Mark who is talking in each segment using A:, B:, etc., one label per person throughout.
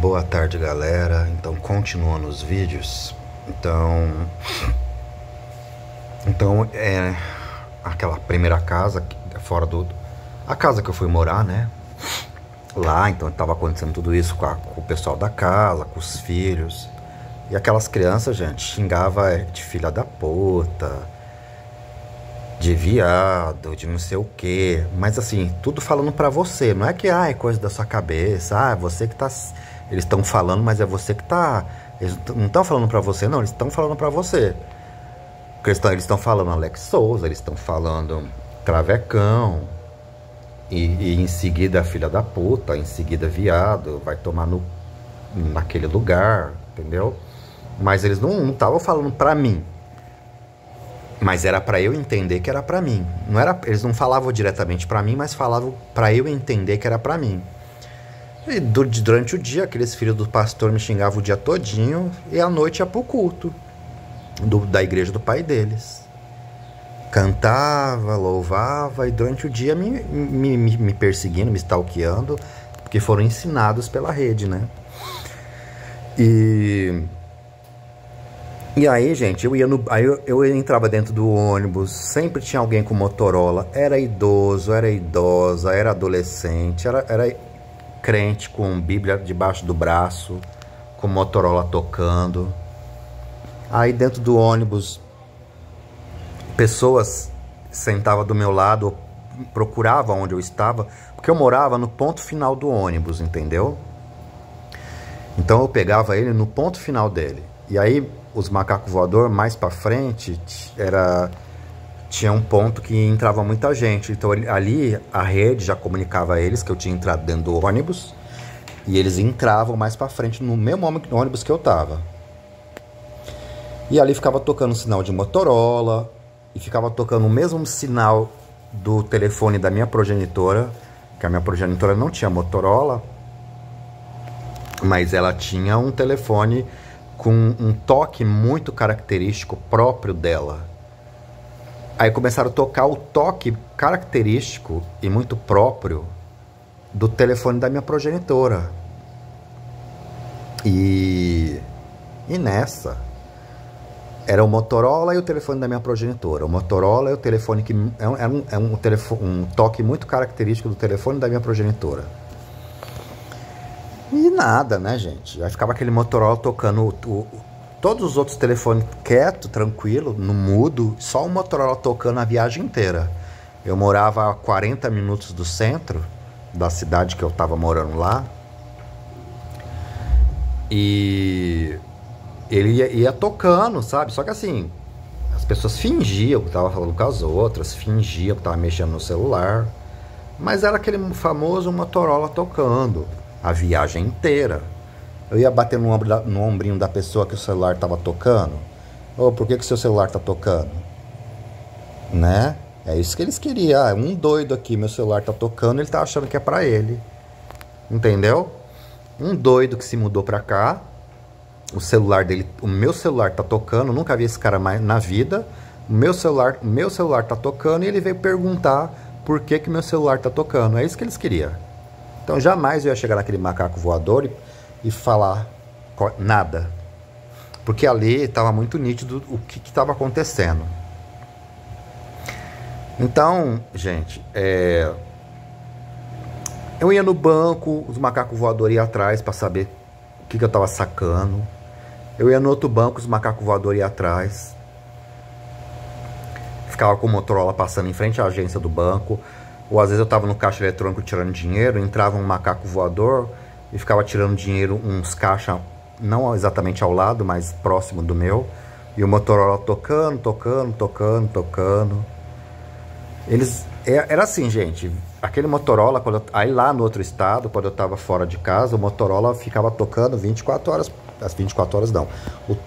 A: Boa tarde, galera. Então, continuando os vídeos. Então é aquela primeira casa fora do a casa que eu fui morar, né? Lá, então estava acontecendo tudo isso com o pessoal da casa, com os filhos. E aquelas crianças, gente, xingava de filha da puta, de viado, de não sei o quê. Mas assim, tudo falando pra você. Não é que é coisa da sua cabeça. É você que tá. Eles estão falando, mas é você que tá. Eles não estão falando pra você, não. Eles estão falando pra você. Porque eles estão falando Alex Souza, eles estão falando Travecão. E em seguida filha da puta, em seguida viado, vai tomar naquele lugar, entendeu? Mas eles não estavam falando pra mim. Mas era pra eu entender que era pra mim. Não era, eles não falavam diretamente pra mim, mas falavam pra eu entender que era pra mim. E durante o dia, aqueles filhos do pastor me xingavam o dia todinho e à noite ia pro culto da igreja do pai deles. Cantava, louvava e durante o dia me perseguindo, me stalkeando, porque foram ensinados pela rede, né? E aí, gente, eu entrava dentro do ônibus, sempre tinha alguém com Motorola, era idoso, era idosa, era adolescente, era crente com Bíblia debaixo do braço, com Motorola tocando. Aí dentro do ônibus, pessoas sentavam do meu lado, procuravam onde eu estava, porque eu morava no ponto final do ônibus, entendeu? Então eu pegava ele no ponto final dele. E aí os macacos voador mais pra frente tinha um ponto que entrava muita gente. Então ali a rede já comunicava a eles que eu tinha entrado dentro do ônibus e eles entravam mais pra frente no mesmo ônibus que eu tava. E ali ficava tocando o sinal de Motorola e ficava tocando o mesmo sinal do telefone da minha progenitora, que a minha progenitora não tinha Motorola, mas ela tinha um telefone com um toque muito característico próprio dela. Aí começaram a tocar o toque característico e muito próprio do telefone da minha progenitora. E nessa era o Motorola e o telefone da minha progenitora. O Motorola é o telefone que um toque muito característico do telefone da minha progenitora. E nada, né, gente? Aí ficava aquele Motorola tocando todos os outros telefones quieto, tranquilo, no mudo, só o Motorola tocando a viagem inteira. Eu morava a 40 minutos do centro da cidade que eu tava morando lá. E ele ia tocando, sabe? Só que assim, as pessoas fingiam que tava falando com as outras, fingiam que tava mexendo no celular. Mas era aquele famoso Motorola tocando a viagem inteira. Eu ia bater no ombrinho da pessoa que o celular tava tocando. Por que o seu celular tá tocando? Né? É isso que eles queriam. Um doido aqui, meu celular tá tocando, ele tá achando que é pra ele. Entendeu? Um doido que se mudou pra cá, o celular dele, o meu celular tá tocando, nunca vi esse cara mais na vida. O meu celular tá tocando e ele veio perguntar por que meu celular tá tocando. É isso que eles queriam. Então jamais eu ia chegar naquele macaco voador e falar nada. Porque ali estava muito nítido o que estava acontecendo. Então, gente, eu ia no banco, os macacos voadores iam atrás para saber o que eu estava sacando. Eu ia no outro banco, os macacos voadores iam atrás. Ficava com o Motorola passando em frente à agência do banco. Ou às vezes eu estava no caixa eletrônico tirando dinheiro, entrava um macaco voador e ficava tirando dinheiro, uns caixas, não exatamente ao lado, mas próximo do meu. E o Motorola tocando. Era assim, gente, aquele Motorola, aí lá no outro estado, quando eu estava fora de casa, o Motorola ficava tocando 24 horas, as 24 horas não,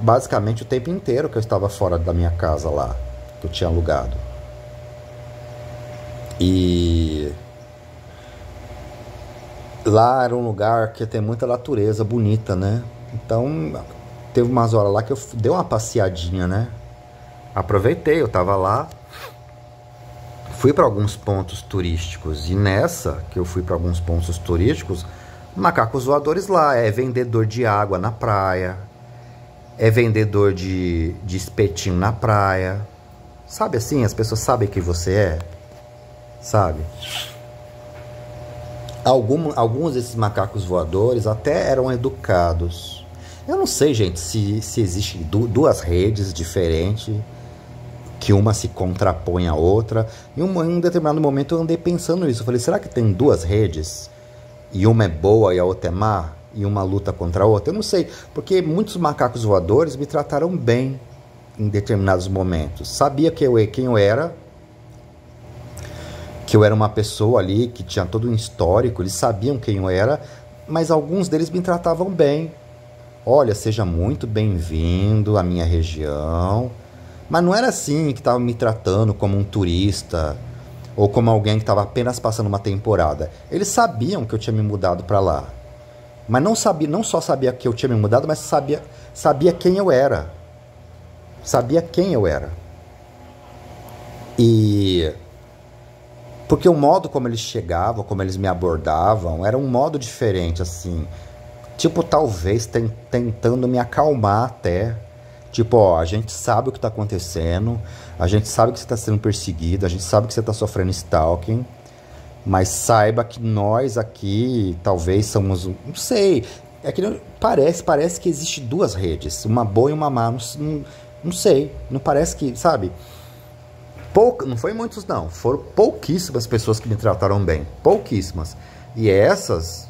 A: basicamente o tempo inteiro que eu estava fora da minha casa lá, que eu tinha alugado. E lá era um lugar que tem muita natureza bonita, né? Então teve umas horas lá que eu dei uma passeadinha, né? Aproveitei, eu tava lá, fui para alguns pontos turísticos. E nessa que eu fui para alguns pontos turísticos, Macacos voadores lá é vendedor de água na praia, é vendedor de espetinho na praia. Sabe assim, as pessoas sabem quem você é, sabe? Alguns desses macacos voadores até eram educados. Eu não sei, gente, se existem duas redes diferentes, que uma se contrapõe à outra. Em um determinado momento eu andei pensando nisso. Eu falei, será que tem duas redes? E uma é boa e a outra é má? E uma luta contra a outra? Eu não sei, porque muitos macacos voadores me trataram bem em determinados momentos. Sabia quem eu era, que eu era uma pessoa ali que tinha todo um histórico, eles sabiam quem eu era, mas alguns deles me tratavam bem. Olha, seja muito bem-vindo à minha região. Mas não era assim que estavam me tratando como um turista ou como alguém que estava apenas passando uma temporada. Eles sabiam que eu tinha me mudado para lá. Mas não só sabia que eu tinha me mudado, mas sabia quem eu era. Sabia quem eu era. E porque o modo como eles chegavam, como eles me abordavam, era um modo diferente, assim. Tipo, talvez tentando me acalmar até. Tipo, ó, a gente sabe o que tá acontecendo, a gente sabe que você tá sendo perseguido, a gente sabe que você tá sofrendo stalking, mas saiba que nós aqui talvez somos, não sei, é que parece que existe duas redes, uma boa e uma má, não sei, não parece que, sabe? Não foi muitos não, foram pouquíssimas pessoas que me trataram bem, pouquíssimas, e essas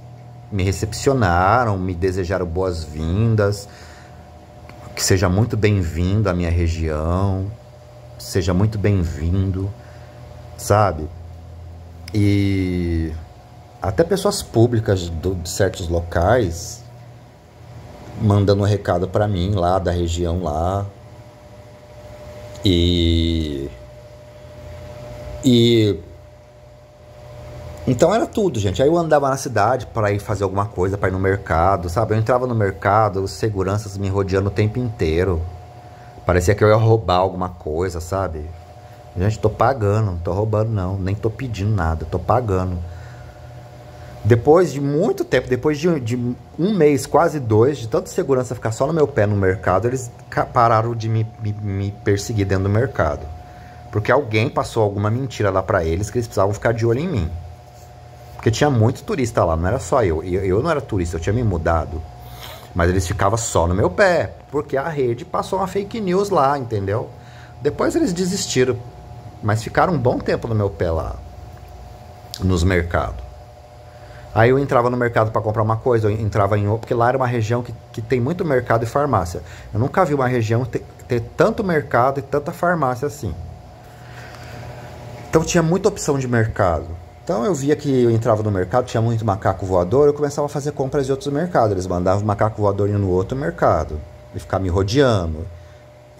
A: me recepcionaram, me desejaram boas-vindas, que seja muito bem-vindo à minha região, seja muito bem-vindo, sabe? E até pessoas públicas de certos locais mandando um recado para mim lá da região lá. E então era tudo, gente. Aí eu andava na cidade para ir fazer alguma coisa, para ir no mercado, sabe? Eu entrava no mercado, os seguranças me rodeando o tempo inteiro. Parecia que eu ia roubar alguma coisa, sabe? Gente, tô pagando, não tô roubando não, nem tô pedindo nada, tô pagando. Depois de muito tempo, depois de um mês, quase dois, de tanta segurança ficar só no meu pé no mercado, eles pararam de me perseguir dentro do mercado. Porque alguém passou alguma mentira lá pra eles que eles precisavam ficar de olho em mim. Porque tinha muito turista lá, não era só eu. Eu não era turista, eu tinha me mudado. Mas eles ficavam só no meu pé, porque a rede passou uma fake news lá, entendeu? Depois eles desistiram, mas ficaram um bom tempo no meu pé lá, nos mercados. Aí eu entrava no mercado para comprar uma coisa, eu entrava em outro, porque lá era uma região que tem muito mercado e farmácia. Eu nunca vi uma região ter tanto mercado e tanta farmácia assim. Então tinha muita opção de mercado. Então eu via que eu entrava no mercado, tinha muito macaco voador, eu começava a fazer compras de outros mercados. Eles mandavam o macaco voador indo no outro mercado e ficava me rodeando.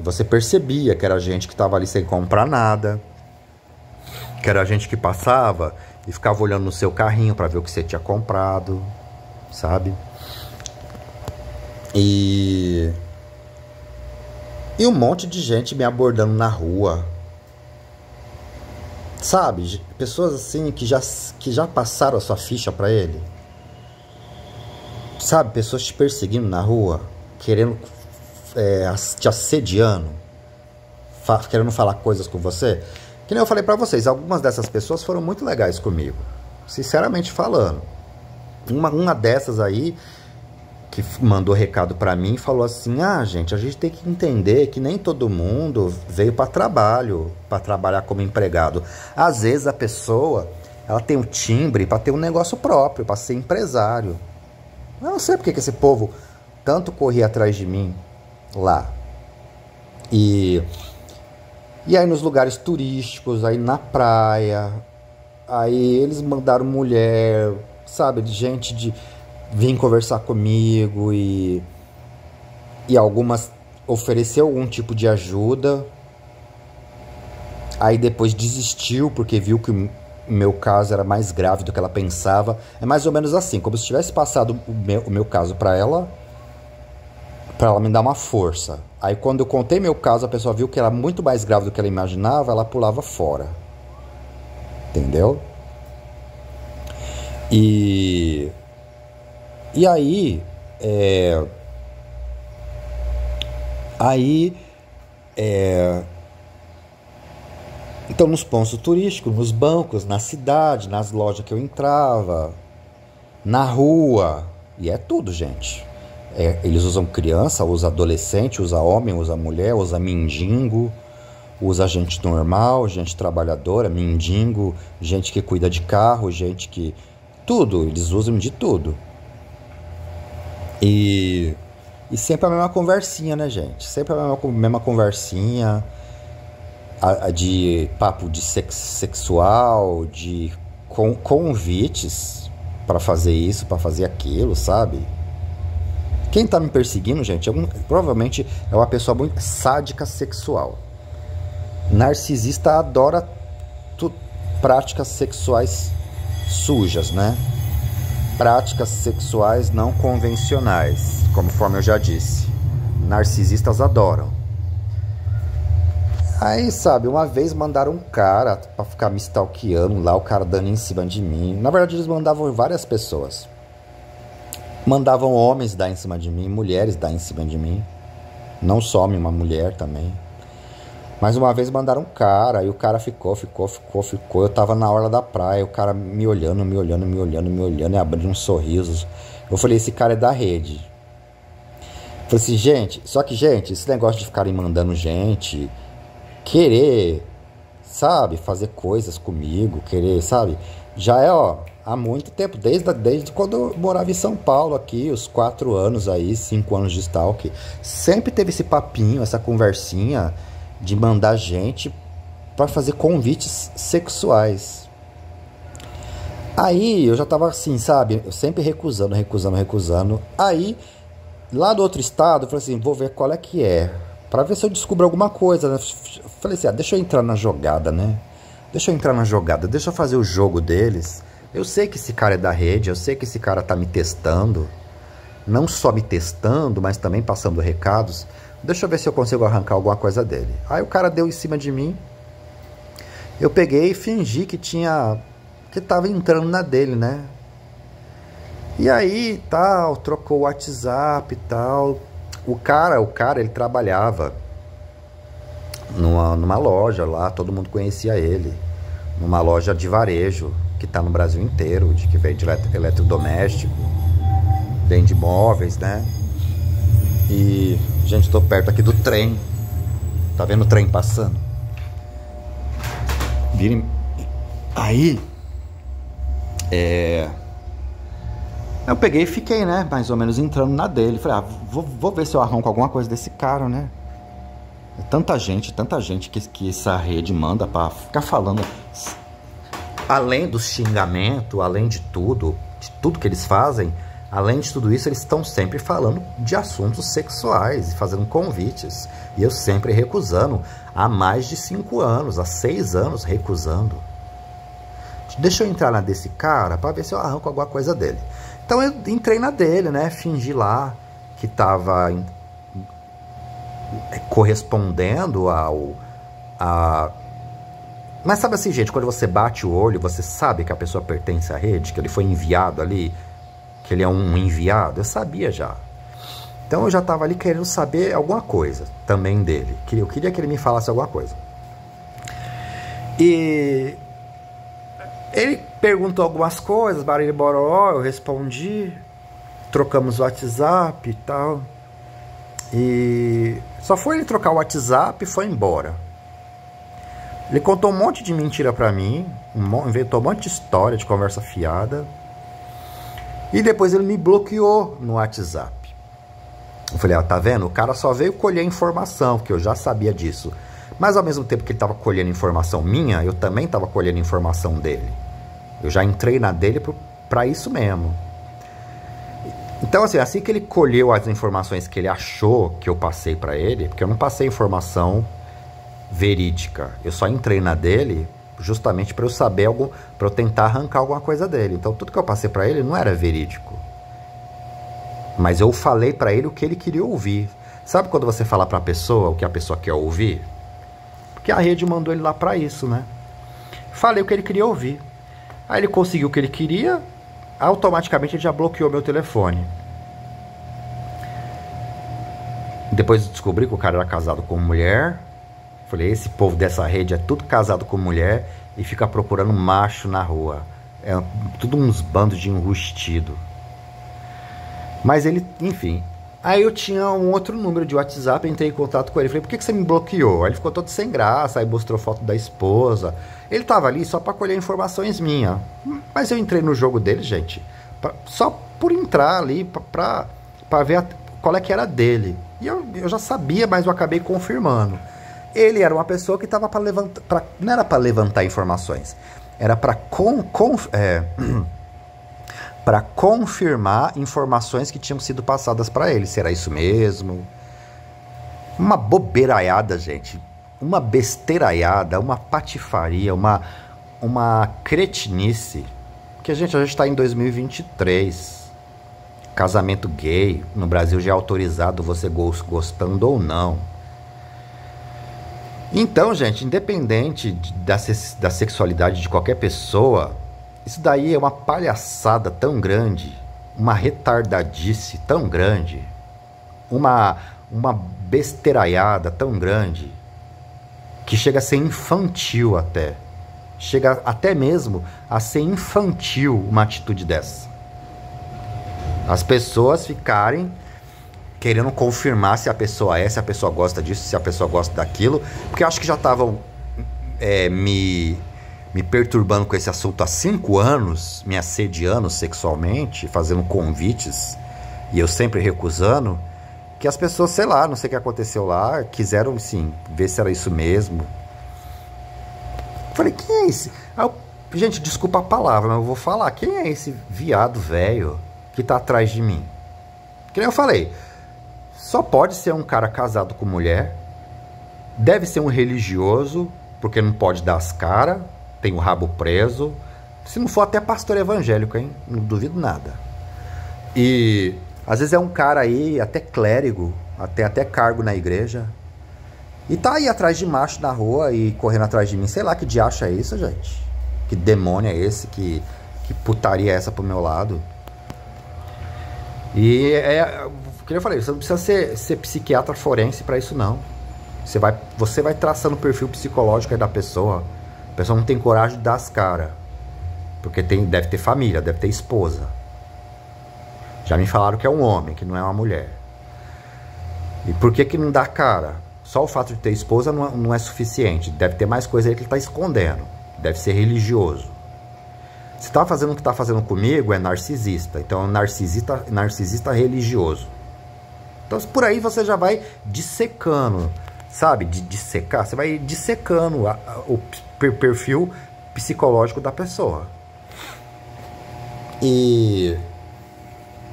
A: E você percebia que era gente que estava ali sem comprar nada, que era gente que passava e ficava olhando no seu carrinho para ver o que você tinha comprado, sabe? E um monte de gente me abordando na rua. Sabe, pessoas assim que já passaram a sua ficha pra ele. Sabe, pessoas te perseguindo na rua, querendo, te assediando, querendo falar coisas com você. Que nem eu falei pra vocês, algumas dessas pessoas foram muito legais comigo, sinceramente falando. Uma dessas aí, que mandou recado pra mim, falou assim: ah, gente, a gente tem que entender que nem todo mundo veio para trabalhar como empregado. Às vezes a pessoa, ela tem um timbre para ter um negócio próprio, para ser empresário. Eu não sei porque que esse povo tanto corria atrás de mim lá. E aí nos lugares turísticos, aí na praia, aí eles mandaram mulher, sabe, de gente de vim conversar comigo e algumas ofereceu algum tipo de ajuda. Aí depois desistiu porque viu que o meu caso era mais grave do que ela pensava. É mais ou menos assim, como se tivesse passado o meu caso para ela me dar uma força. Aí quando eu contei meu caso, a pessoa viu que era muito mais grave do que ela imaginava, ela pulava fora. Entendeu? E aí, aí, então nos pontos turísticos, nos bancos, na cidade, nas lojas que eu entrava, na rua, e é tudo, gente. Eles usam criança, usa adolescente, usa homem, usa mulher, usa mendigo, usa gente normal, gente trabalhadora, mendigo, gente que cuida de carro, gente que... Tudo, eles usam de tudo. E sempre a mesma conversinha, né, gente? Sempre a mesma conversinha de papo de sexual, de convites para fazer isso, para fazer aquilo, sabe? Quem tá me perseguindo, gente, provavelmente é uma pessoa muito sádica sexual. Narcisista adora práticas sexuais sujas, né? Práticas sexuais não convencionais, conforme eu já disse. Narcisistas adoram. Aí, sabe, uma vez mandaram um cara pra ficar me stalkeando lá, o cara dando em cima de mim. Na verdade, eles mandavam várias pessoas. Mandavam homens dar em cima de mim, mulheres dar em cima de mim. Não só uma mulher também. Mas uma vez mandaram um cara, e o cara ficou. Eu tava na orla da praia, o cara me olhando, e abrindo uns sorrisos. Eu falei, esse cara é da rede. Eu falei assim, gente, esse negócio de ficarem mandando gente, querer, sabe, fazer coisas comigo, querer, sabe, já é, há muito tempo, desde quando eu morava em São Paulo aqui, os 4 anos aí, 5 anos de stalk, sempre teve esse papinho, essa conversinha de mandar gente para fazer convites sexuais. Aí eu já tava assim, sabe, eu sempre recusando. Aí, lá do outro estado, eu falei assim, vou ver qual é que é, para ver se eu descubro alguma coisa, né? Falei assim, deixa eu entrar na jogada, né? Deixa eu fazer o jogo deles. Eu sei que esse cara é da rede, eu sei que esse cara tá me testando. Não só me testando, mas também passando recados. Deixa eu ver se eu consigo arrancar alguma coisa dele. Aí o cara deu em cima de mim. Eu peguei e fingi que tava entrando na dele, né? E aí, tal, trocou o WhatsApp e tal. O cara, ele trabalhava numa loja lá, todo mundo conhecia ele. Numa loja de varejo, que tá no Brasil inteiro, que vende eletrodoméstico, vende móveis, né? E, gente, tô perto aqui do trem. Tá vendo o trem passando? Aí, eu peguei e fiquei, né, mais ou menos entrando na dele. Falei, vou ver se eu arranco alguma coisa desse cara, né? Tanta gente que essa rede manda pra ficar falando. Além do xingamento, além de tudo que eles fazem, além de tudo isso, eles estão sempre falando de assuntos sexuais e fazendo convites. E eu sempre recusando. Há mais de 5 anos, há 6 anos recusando. Deixa eu entrar na desse cara pra ver se eu arranco alguma coisa dele. Então eu entrei na dele, né? Fingi lá que tava correspondendo Mas sabe assim, gente, quando você bate o olho, você sabe que a pessoa pertence à rede, que ele foi enviado ali, que ele é um enviado? Eu sabia já. Então eu já tava ali querendo saber alguma coisa também dele. Eu queria que ele me falasse alguma coisa. E ele perguntou algumas coisas, barulho boró, eu respondi, trocamos o WhatsApp e tal. E só foi ele trocar o WhatsApp e foi embora. Ele contou um monte de mentira pra mim, inventou um monte de história, de conversa fiada. E depois ele me bloqueou no WhatsApp. Eu falei, tá vendo? O cara só veio colher informação, porque eu já sabia disso. Mas ao mesmo tempo que ele tava colhendo informação minha, eu também tava colhendo informação dele. Eu já entrei na dele pra isso mesmo. Então assim que ele colheu as informações que ele achou que eu passei pra ele, porque eu não passei informação verídica, eu só entrei na dele justamente para eu saber para eu tentar arrancar alguma coisa dele. Então tudo que eu passei para ele não era verídico, mas eu falei para ele o que ele queria ouvir. Sabe quando você fala para a pessoa o que a pessoa quer ouvir? Porque a rede mandou ele lá para isso, né? Falei o que ele queria ouvir. Aí ele conseguiu o que ele queria, automaticamente ele já bloqueou meu telefone. Depois descobri que o cara era casado com mulher. Falei, esse povo dessa rede é tudo casado com mulher e fica procurando macho na rua. É tudo uns bandos de enrustido. Mas ele, enfim. Aí eu tinha um outro número de WhatsApp, entrei em contato com ele. Falei, por que você me bloqueou? Aí ele ficou todo sem graça, aí mostrou foto da esposa. Ele tava ali só pra colher informações minhas. Mas eu entrei no jogo dele, gente, só por entrar ali, pra ver qual é que era dele. E eu já sabia, mas eu acabei confirmando. Ele era uma pessoa que tava pra levantar... não era pra levantar informações. Era pra para confirmar informações que tinham sido passadas para ele. Será isso mesmo? Uma bobeiraiada, gente. Uma besteiraiada, uma patifaria, uma cretinice. Porque, gente, a gente está em 2023. Casamento gay no Brasil já é autorizado, você gostando ou não. Então, gente, independente da sexualidade de qualquer pessoa... isso daí é uma palhaçada tão grande, uma retardadice tão grande, uma besteiraiada tão grande, que chega a ser infantil até. Chega até mesmo a ser infantil uma atitude dessa. As pessoas ficarem querendo confirmar se a pessoa se a pessoa gosta disso, se a pessoa gosta daquilo, porque eu acho que já estavam me perturbando com esse assunto há 5 anos, me assediando sexualmente, fazendo convites, e eu sempre recusando, que as pessoas, sei lá, não sei o que aconteceu lá, quiseram, sim, ver se era isso mesmo. Falei, quem é esse? Gente, desculpa a palavra, mas eu vou falar. Quem é esse viado velho que tá atrás de mim? Que nem eu falei, só pode ser um cara casado com mulher, deve ser um religioso, porque não pode dar as caras, tem o rabo preso. Se não for até pastor evangélico, hein? Não duvido nada. E às vezes é um cara aí, até clérigo, até cargo na igreja, e tá aí atrás de macho na rua e correndo atrás de mim. Sei lá que diacho é isso, gente. Que demônio é esse? Que putaria é essa pro meu lado? E como eu falei, você não precisa ser psiquiatra forense pra isso, não. Você vai traçando o perfil psicológico aí da pessoa. A pessoa não tem coragem de dar as caras, porque deve ter família, deve ter esposa. Já me falaram que é um homem, que não é uma mulher. E por que não dá cara? Só o fato de ter esposa não é suficiente. Deve ter mais coisa aí que ele está escondendo. Deve ser religioso. Se está fazendo o que está fazendo comigo, é narcisista. Então é um narcisista religioso. Então por aí você já vai dissecando, sabe? De dissecar, você vai dissecando o perfil psicológico da pessoa. E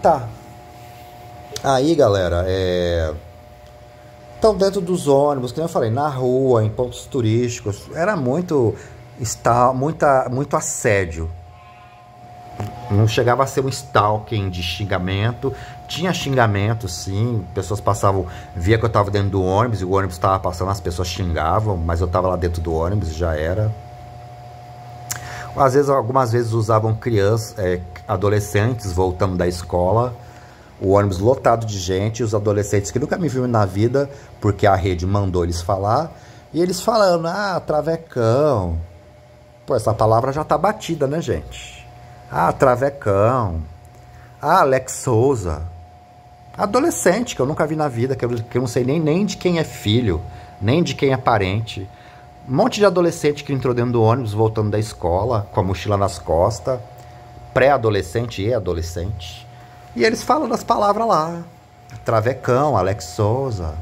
A: tá. Aí, galera, então dentro dos ônibus, como eu falei, na rua, em pontos turísticos, era muito assédio. Não chegava a ser um stalking de xingamento. Tinha xingamento, sim. Pessoas passavam, via que eu estava dentro do ônibus e o ônibus estava passando, as pessoas xingavam, mas eu estava lá dentro do ônibus e já era. Algumas vezes usavam crianças, adolescentes voltando da escola, o ônibus lotado de gente, e os adolescentes que nunca me viram na vida, porque a rede mandou eles falar, e eles falando, travecão. Pô, essa palavra já tá batida, né, gente? Travecão. Alex Souza. Adolescente que eu nunca vi na vida, que eu não sei nem de quem é filho, nem de quem é parente. Um monte de adolescente que entrou dentro do ônibus voltando da escola, com a mochila nas costas, pré-adolescente e adolescente. E eles falam das palavras lá. Travecão, Alex Souza.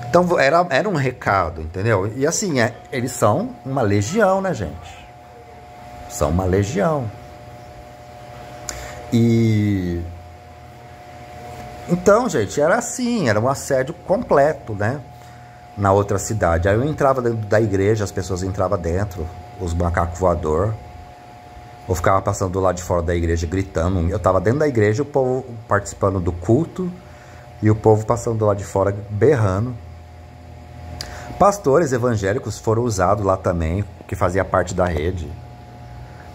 A: Então era um recado, entendeu? E assim, eles são uma legião, né, gente? São uma legião. E então, gente, era assim, era um assédio completo, né? Na outra cidade. Aí eu entrava dentro da igreja, as pessoas entravam dentro, os macacos voador. Eu ficava passando do lado de fora da igreja gritando. Eu tava dentro da igreja, o povo participando do culto e o povo passando do lado de fora berrando. Pastores evangélicos foram usados lá também, que fazia parte da rede.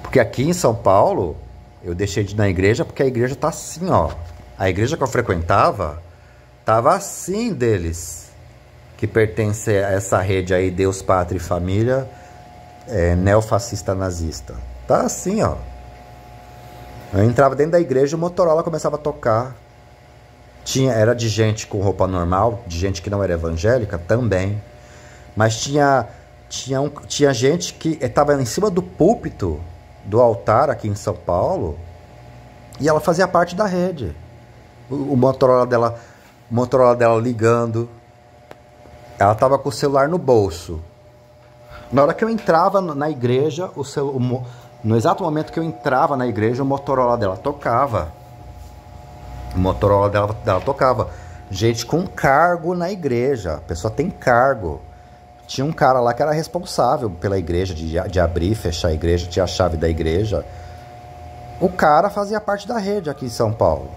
A: Porque aqui em São Paulo, eu deixei de ir na igreja porque a igreja tá assim, ó. A igreja que eu frequentava tava assim deles, que pertence a essa rede aí, Deus, Pátria e Família, neofascista nazista. Tá assim, ó. Eu entrava dentro da igreja e o Motorola começava a tocar. Era de gente com roupa normal, de gente que não era evangélica também. Mas tinha gente que estava em cima do púlpito do altar aqui em São Paulo e ela fazia parte da rede. O Motorola dela ligando. Ela estava com o celular no bolso. Na hora que eu entrava na igreja, no exato momento que eu entrava na igreja, o Motorola dela tocava. O Motorola dela tocava. Gente com cargo na igreja. A pessoa tem cargo. Tinha um cara lá que era responsável pela igreja, de abrir e fechar a igreja, tinha a chave da igreja. O cara fazia parte da rede aqui em São Paulo.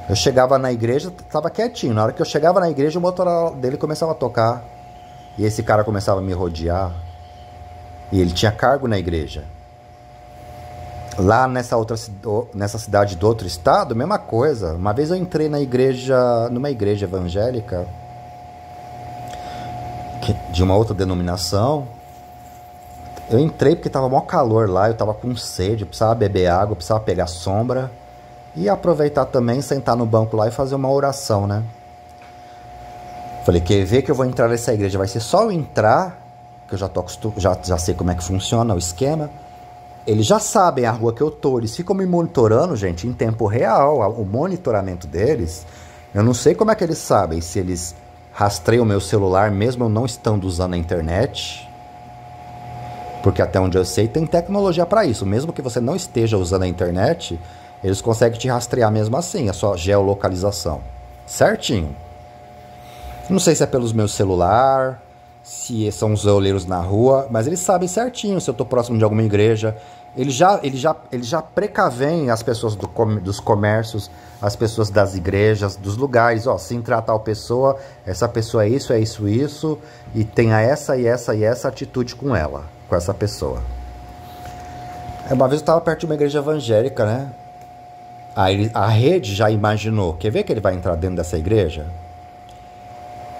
A: Eu chegava na igreja, tava quietinho. Na hora que eu chegava na igreja, o Motorola dele começava a tocar. E esse cara começava a me rodear. E ele tinha cargo na igreja. Lá nessa cidade do outro estado, mesma coisa. Uma vez eu entrei numa igreja evangélica de uma outra denominação. Eu entrei porque tava mó calor lá, eu tava com sede, eu precisava beber água, eu precisava pegar sombra e aproveitar também, sentar no banco lá e fazer uma oração, né? Falei, quer ver que eu vou entrar nessa igreja? Vai ser só eu entrar, que eu já sei como é que funciona o esquema. Eles já sabem a rua que eu tô, eles ficam me monitorando, gente, em tempo real. O monitoramento deles, eu não sei como é que eles sabem, se eles rastreiam o meu celular mesmo eu não estando usando a internet. Porque até onde eu sei, tem tecnologia para isso. Mesmo que você não esteja usando a internet, eles conseguem te rastrear mesmo assim, a sua geolocalização. Certinho. Não sei se é pelos meus celular, se são os olheiros na rua, mas eles sabem certinho se eu estou próximo de alguma igreja. Eles já precavem as pessoas dos comércios, as pessoas das igrejas, dos lugares. Ó, se entrar tal pessoa, essa pessoa é isso, e tenha essa e essa atitude com ela, com essa pessoa. Uma vez eu estava perto de uma igreja evangélica, né? Aí a rede já imaginou, quer ver que ele vai entrar dentro dessa igreja?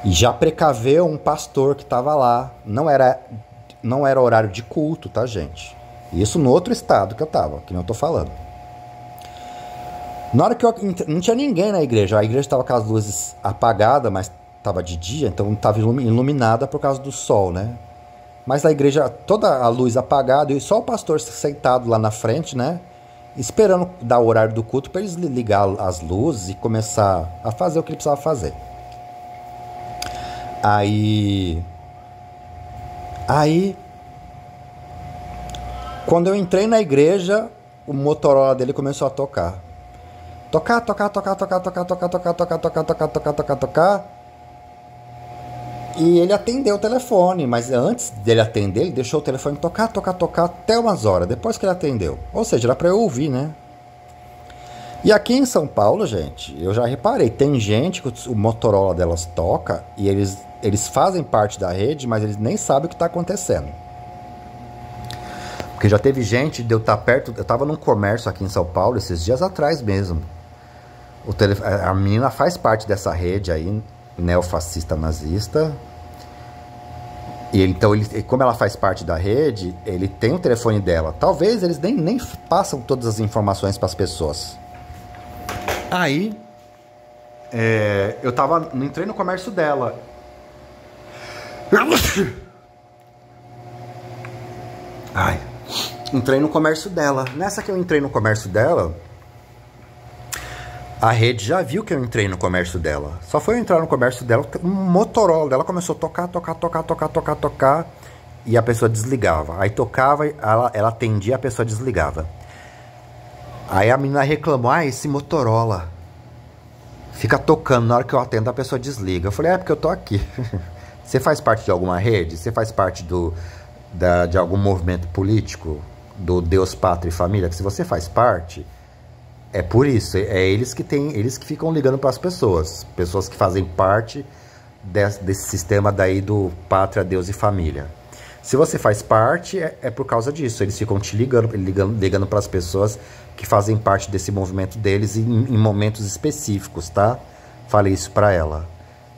A: E já precaveu um pastor que estava lá. Não era horário de culto, tá, gente? Isso no outro estado que eu tava, que não tô falando. Na hora que não tinha ninguém na igreja. A igreja estava com as luzes apagadas, mas estava de dia, então estava iluminada por causa do sol, né? Mas a igreja, toda a luz apagada, e só o pastor sentado lá na frente, né? Esperando dar o horário do culto para eles ligar as luzes e começar a fazer o que ele precisava fazer. Aí, quando eu entrei na igreja, o Motorola dele começou a tocar. Tocar. E ele atendeu o telefone, mas antes dele atender, ele deixou o telefone tocar até umas horas, depois que ele atendeu. Ou seja, era para eu ouvir, né? E aqui em São Paulo, gente, eu já reparei, tem gente que o Motorola delas toca e eles fazem parte da rede, mas eles nem sabem o que está acontecendo. Porque já teve gente de eu estar perto, eu estava num comércio aqui em São Paulo esses dias atrás mesmo. A menina faz parte dessa rede aí, neofascista nazista. E então, como ela faz parte da rede, ele tem o telefone dela. Talvez eles nem passam todas as informações para as pessoas. Aí, eu entrei no comércio dela. Entrei no comércio dela. Nessa que eu entrei no comércio dela, a rede já viu que eu entrei no comércio dela. Só foi eu entrar no comércio dela, um Motorola dela começou a tocar, e a pessoa desligava. Aí tocava, ela atendia, a pessoa desligava. Aí a menina reclamou, esse Motorola fica tocando, na hora que eu atendo a pessoa desliga. Eu falei, porque eu tô aqui. Você faz parte de alguma rede? Você faz parte de algum movimento político? Do Deus, Pátria e Família? Que se você faz parte, é por isso. Eles que ficam ligando para as pessoas que fazem parte desse sistema daí do Pátria, Deus e Família. Se você faz parte, é por causa disso. Eles ficam te ligando para as pessoas que fazem parte desse movimento deles em momentos específicos, tá? Falei isso para ela.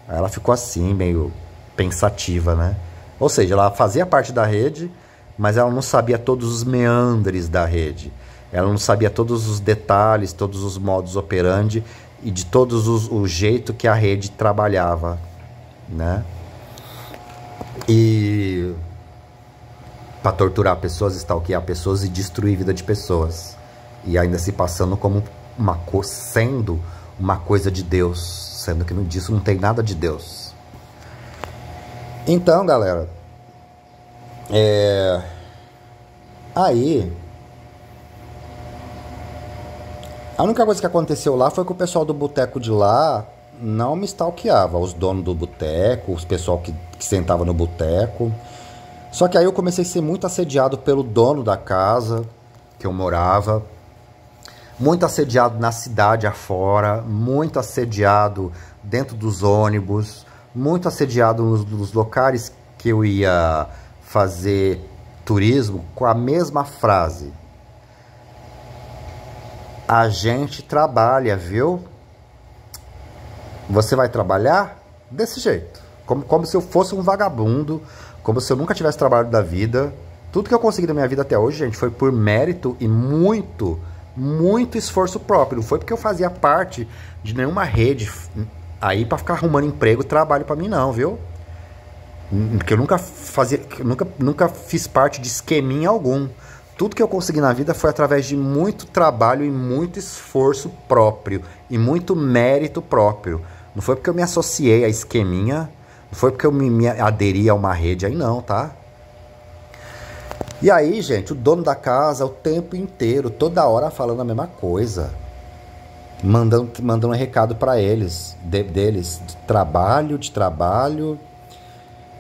A: Aí ela ficou assim, meio pensativa, né? Ou seja, ela fazia parte da rede, mas ela não sabia todos os meandres da rede. Ela não sabia todos os detalhes, todos os modus operandi e de todos o jeito que a rede trabalhava, né? E para torturar pessoas, stalkear pessoas e destruir a vida de pessoas. E ainda se passando como sendo uma coisa de Deus, sendo que disso não tem nada de Deus. Então, galera, aí a única coisa que aconteceu lá foi que o pessoal do boteco de lá não me stalkeava, os donos do boteco, os pessoal que sentava no boteco. Só que aí eu comecei a ser muito assediado pelo dono da casa que eu morava, muito assediado na cidade afora, muito assediado dentro dos ônibus, muito assediado nos locais que eu ia fazer turismo com a mesma frase: a gente trabalha, viu? Você vai trabalhar? Desse jeito. Como se eu fosse um vagabundo, como se eu nunca tivesse trabalhado da vida. Tudo que eu consegui na minha vida até hoje, gente, foi por mérito e muito esforço próprio. Não foi porque eu fazia parte de nenhuma rede aí pra ficar arrumando emprego, trabalho pra mim não, viu? Porque eu nunca fiz parte de esqueminha algum. Tudo que eu consegui na vida foi através de muito trabalho e muito esforço próprio e muito mérito próprio. Não foi porque eu me associei a esqueminha, não foi porque eu me aderi a uma rede aí não, tá? E aí, gente, o dono da casa o tempo inteiro, toda hora falando a mesma coisa. Mandando um recado pra eles, deles, de trabalho,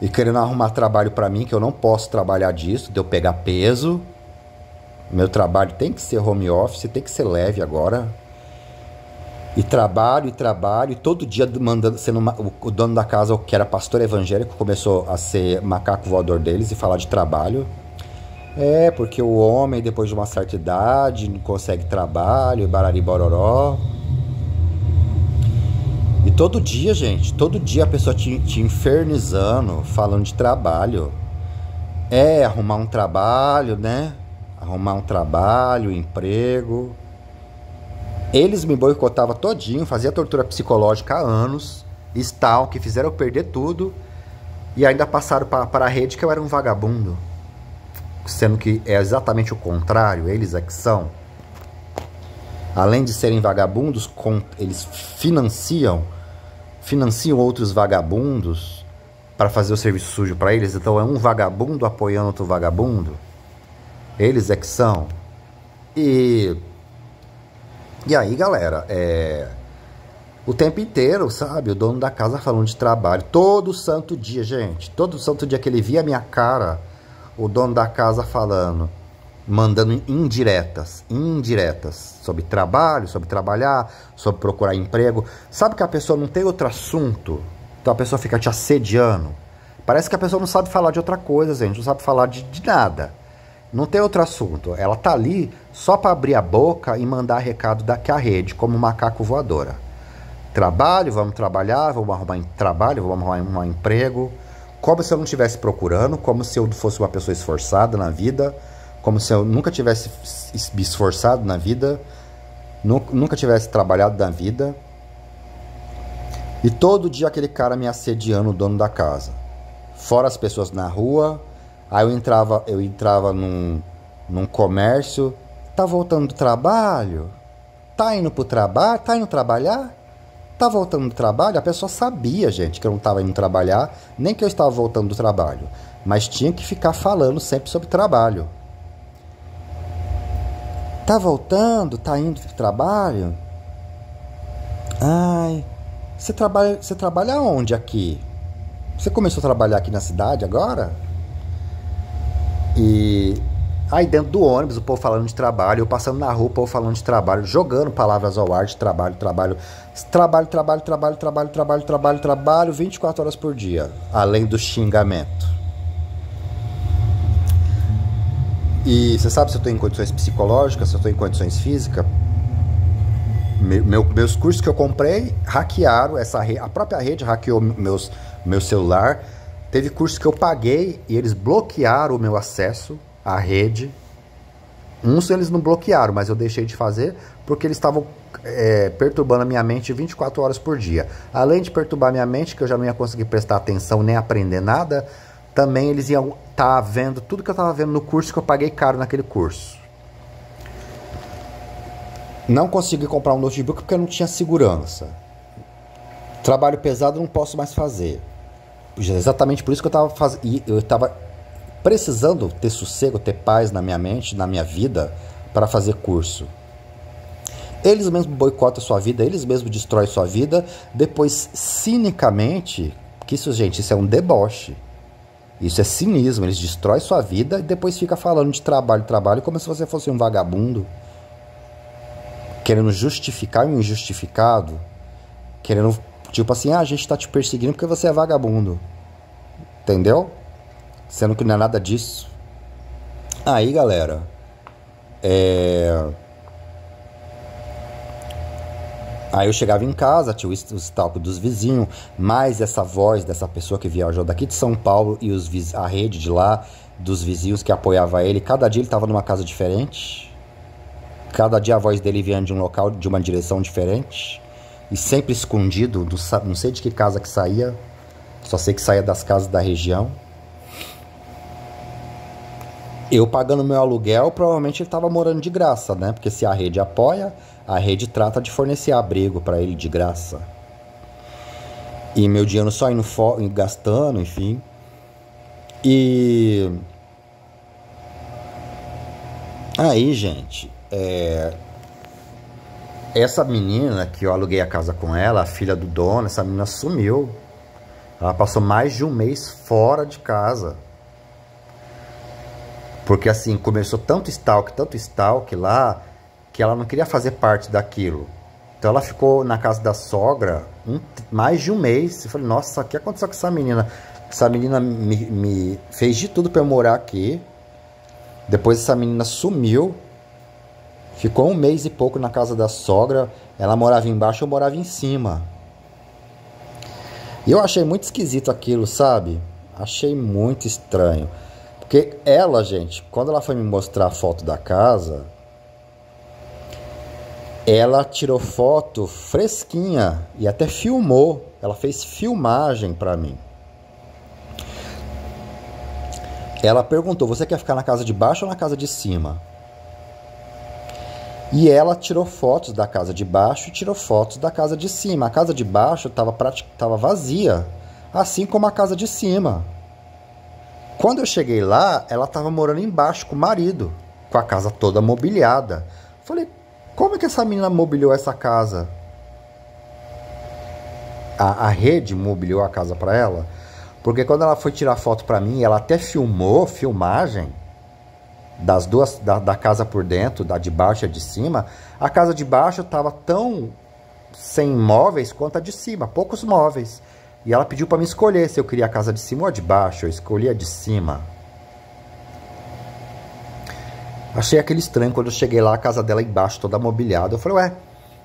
A: e querendo arrumar trabalho pra mim, que eu não posso trabalhar disso, de eu pegar peso. Meu trabalho tem que ser home office, tem que ser leve agora. E trabalho, e todo dia mandando, o dono da casa, que era pastor evangélico, começou a ser macaco voador deles e falar de trabalho. Porque o homem, depois de uma certa idade, não consegue trabalho, barari bororó. E todo dia, gente, todo dia a pessoa te infernizando, falando de trabalho. Arrumar um trabalho, né? Arrumar um trabalho, emprego. Eles me boicotavam todinho, fazia tortura psicológica há anos, que fizeram eu perder tudo, e ainda passaram para a rede que eu era um vagabundo. Sendo que é exatamente o contrário, eles é que são. Além de serem vagabundos, eles financiam outros vagabundos para fazer o serviço sujo para eles. Então é um vagabundo apoiando outro vagabundo. Eles é que são. E aí, galera, o tempo inteiro, sabe? O dono da casa falando de trabalho. Todo santo dia, gente. Todo santo dia que ele via a minha cara, o dono da casa falando, mandando indiretas sobre trabalho, sobre trabalhar, sobre procurar emprego. Sabe que a pessoa não tem outro assunto? Então a pessoa fica te assediando. Parece que a pessoa não sabe falar de outra coisa, gente. Não sabe falar de nada. Não tem outro assunto. Ela tá ali só para abrir a boca e mandar recado daqui à rede, como macaco voadora. Trabalho, vamos trabalhar, vamos arrumar trabalho, vamos arrumar um emprego. Como se eu não estivesse procurando, como se eu fosse uma pessoa esforçada na vida, como se eu nunca tivesse me esforçado na vida, nunca tivesse trabalhado na vida. E todo dia aquele cara me assediando, o dono da casa. Fora as pessoas na rua. Aí eu entrava num comércio. Tá voltando do trabalho? Tá indo pro trabalho? Tá indo trabalhar? Tá voltando do trabalho? A pessoa sabia, gente, que eu não tava indo trabalhar, nem que eu estava voltando do trabalho. Mas tinha que ficar falando sempre sobre trabalho. Tá voltando? Tá indo pro trabalho? Ai, você trabalha onde aqui? Você começou a trabalhar aqui na cidade agora? E aí dentro do ônibus o povo falando de trabalho, eu passando na rua o povo falando de trabalho, jogando palavras ao ar de trabalho, 24 horas por dia, além do xingamento. E você sabe se eu estou em condições psicológicas, se eu estou em condições físicas? Meus cursos que eu comprei hackearam a própria rede hackeou meu celular. Teve cursos que eu paguei e eles bloquearam o meu acesso à rede. Uns eles não bloquearam, mas eu deixei de fazer porque eles estavam perturbando a minha mente 24 horas por dia. Além de perturbar a minha mente, que eu já não ia conseguir prestar atenção nem aprender nada, também eles iam estar vendo tudo que eu estava vendo no curso que eu paguei caro naquele curso. Não consegui comprar um notebook porque eu não tinha segurança. Trabalho pesado eu não posso mais fazer. Exatamente por isso que eu estava precisando ter sossego, ter paz na minha mente, na minha vida, para fazer curso. Eles mesmos boicotam a sua vida, eles mesmos destroem sua vida, depois cinicamente, que isso, gente, isso é um deboche. Isso é cinismo, eles destroem sua vida e depois fica falando de trabalho, como se você fosse um vagabundo. Querendo justificar o injustificado. Querendo, tipo assim, a gente tá te perseguindo porque você é vagabundo. Entendeu? Sendo que não é nada disso. Aí, galera, aí eu chegava em casa, tinha o stalk dos vizinhos, mais essa voz dessa pessoa que viajou daqui de São Paulo e a rede de lá, dos vizinhos que apoiava ele. Cada dia ele estava numa casa diferente. Cada dia a voz dele vinha de um local, de uma direção diferente. E sempre escondido, não sei de que casa que saía. Só sei que saía das casas da região. Eu pagando meu aluguel, provavelmente ele estava morando de graça, né? Porque se a rede apoia, a rede trata de fornecer abrigo para ele de graça. E meu dinheiro só indo gastando, enfim. E aí, gente, essa menina que eu aluguei a casa com ela, a filha do dono, essa menina sumiu. Ela passou mais de um mês fora de casa. Porque assim, começou tanto stalk lá, que ela não queria fazer parte daquilo. Então ela ficou na casa da sogra mais de um mês. Eu falei, nossa, o que aconteceu com essa menina? Essa menina me fez de tudo para eu morar aqui. Depois essa menina sumiu. Ficou um mês e pouco na casa da sogra. Ela morava embaixo, eu morava em cima. E eu achei muito esquisito aquilo, sabe? Achei muito estranho. Porque ela, gente, quando ela foi me mostrar a foto da casa, ela tirou foto fresquinha e até filmou. Ela fez filmagem pra mim. Ela perguntou, você quer ficar na casa de baixo ou na casa de cima? E ela tirou fotos da casa de baixo e tirou fotos da casa de cima. A casa de baixo estava vazia, assim como a casa de cima. Quando eu cheguei lá, ela estava morando embaixo com o marido, com a casa toda mobiliada. Falei, como é que essa menina mobiliou essa casa? A rede mobiliou a casa para ela? Porque quando ela foi tirar foto para mim, ela até filmou, filmagem das duas, da casa por dentro, da de baixo e a de cima. A casa de baixo estava tão sem móveis quanto a de cima, poucos móveis. E ela pediu para me escolher se eu queria a casa de cima ou a de baixo. Eu escolhi a de cima. Achei aquele estranho quando eu cheguei lá, a casa dela embaixo toda mobiliada. Eu falei, ué,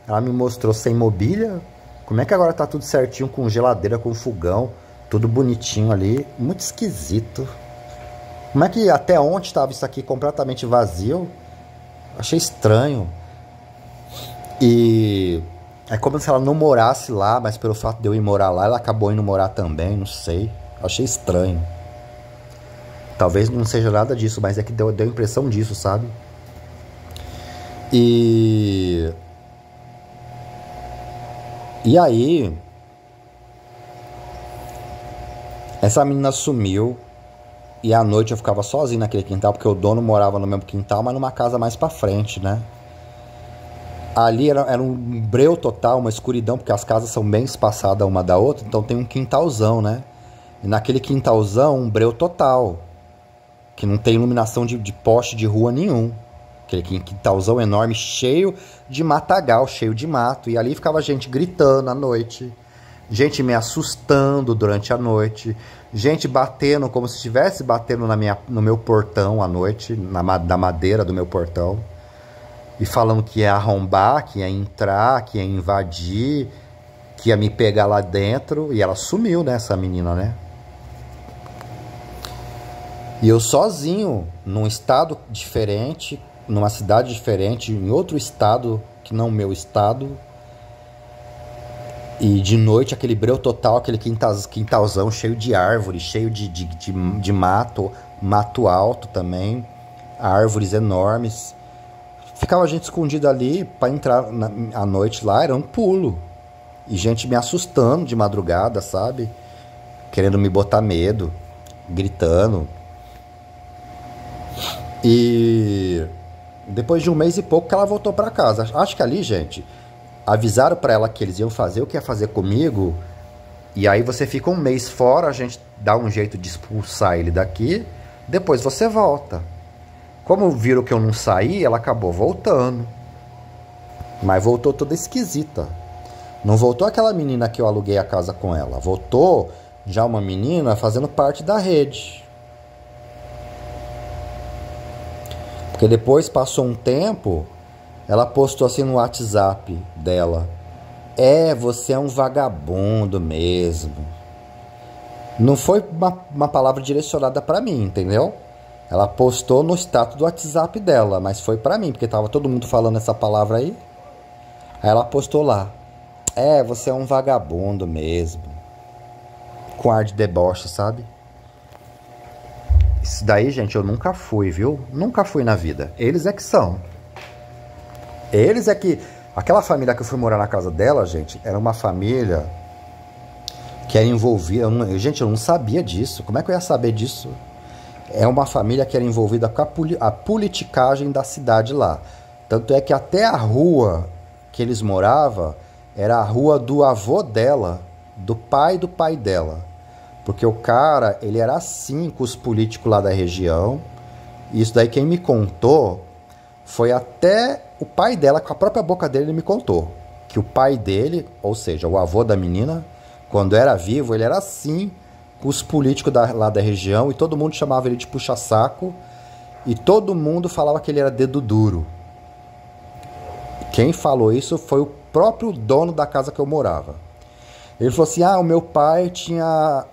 A: ela me mostrou sem mobília. Como é que agora tá tudo certinho, com geladeira, com fogão, tudo bonitinho ali? Muito esquisito. Como é que até ontem estava isso aqui completamente vazio? Achei estranho. E é como se ela não morasse lá, mas pelo fato de eu ir morar lá, ela acabou indo morar também, não sei. Achei estranho. Talvez não seja nada disso, mas é que deu a impressão disso, sabe? E aí, essa menina sumiu. E à noite eu ficava sozinho naquele quintal, porque o dono morava no mesmo quintal, mas numa casa mais pra frente, né? Ali era um breu total, uma escuridão, porque as casas são bem espaçadas uma da outra, então tem um quintalzão, né? E naquele quintalzão, um breu total, que não tem iluminação de poste de rua nenhum. Aquele quintalzão enorme, cheio de matagal, cheio de mato. E ali ficava gente gritando à noite. gente me assustando durante a noite, gente batendo como se estivesse batendo no meu portão à noite, na madeira do meu portão, e falando que ia arrombar, que ia entrar, que ia invadir, que ia me pegar lá dentro. E ela sumiu, né, essa menina, né? E eu sozinho, num estado diferente, numa cidade diferente, em outro estado que não o meu estado. E de noite, aquele breu total, aquele quintalzão cheio de árvore, cheio de mato alto também, árvores enormes. Ficava a gente escondida ali para entrar à noite lá, era um pulo. E gente me assustando de madrugada, sabe? Querendo me botar medo, gritando. E depois de um mês e pouco que ela voltou para casa. Acho que ali, gente, avisaram para ela que eles iam fazer o que ia fazer comigo. E aí você fica um mês fora, a gente dá um jeito de expulsar ele daqui. Depois você volta. Como viram que eu não saí, ela acabou voltando. Mas voltou toda esquisita. Não voltou aquela menina que eu aluguei a casa com ela. Voltou já uma menina fazendo parte da rede. Porque depois passou um tempo, ela postou assim no WhatsApp dela: você é um vagabundo mesmo. Não foi uma palavra direcionada pra mim, entendeu? Ela postou no status do WhatsApp dela, mas foi pra mim, porque tava todo mundo falando essa palavra aí. Aí ela postou lá: você é um vagabundo mesmo. Com ar de deboche, sabe? Isso daí, gente, eu nunca fui, viu? Nunca fui na vida. Eles é que são. Eles é que... Aquela família que eu fui morar na casa dela, gente, era uma família que era envolvida... Gente, eu não sabia disso. Como é que eu ia saber disso? É uma família que era envolvida com a politicagem da cidade lá. Tanto é que até a rua que eles moravam era a rua do avô dela, do pai dela. Porque o cara, ele era assim com os políticos lá da região. E isso daí quem me contou foi até o pai dela, com a própria boca dele, ele me contou. Que o pai dele, ou seja, o avô da menina, quando era vivo, ele era assim com os políticos lá da região. E todo mundo chamava ele de puxa-saco. E todo mundo falava que ele era dedo duro. Quem falou isso foi o próprio dono da casa que eu morava. Ele falou assim: o meu pai tinha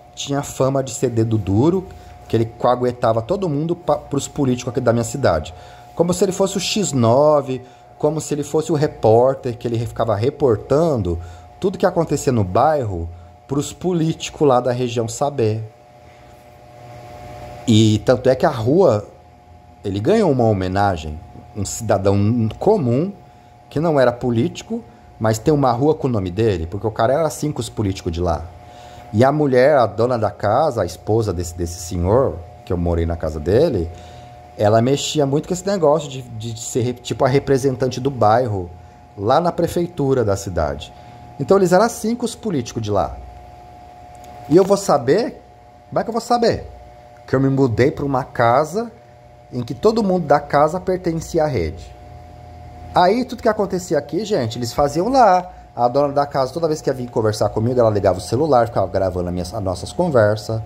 A: fama de ser dedo duro, que ele coaguetava todo mundo para os políticos aqui da minha cidade. Como se ele fosse o X9, como se ele fosse o repórter, que ele ficava reportando tudo que acontecia no bairro para os políticos lá da região saber. E tanto é que a rua, ele ganhou uma homenagem, um cidadão comum, que não era político, mas tem uma rua com o nome dele, porque o cara era assim com os políticos de lá. E a mulher, a dona da casa, a esposa desse senhor, que eu morei na casa dele, ela mexia muito com esse negócio de ser tipo a representante do bairro, lá na prefeitura da cidade. Então eles eram assim com os políticos de lá. E eu vou saber? Como é que eu vou saber? Que eu me mudei para uma casa em que todo mundo da casa pertencia à rede. Aí tudo que acontecia aqui, gente, eles faziam lá. A dona da casa, toda vez que ia vir conversar comigo, ela ligava o celular, ficava gravando as nossas conversas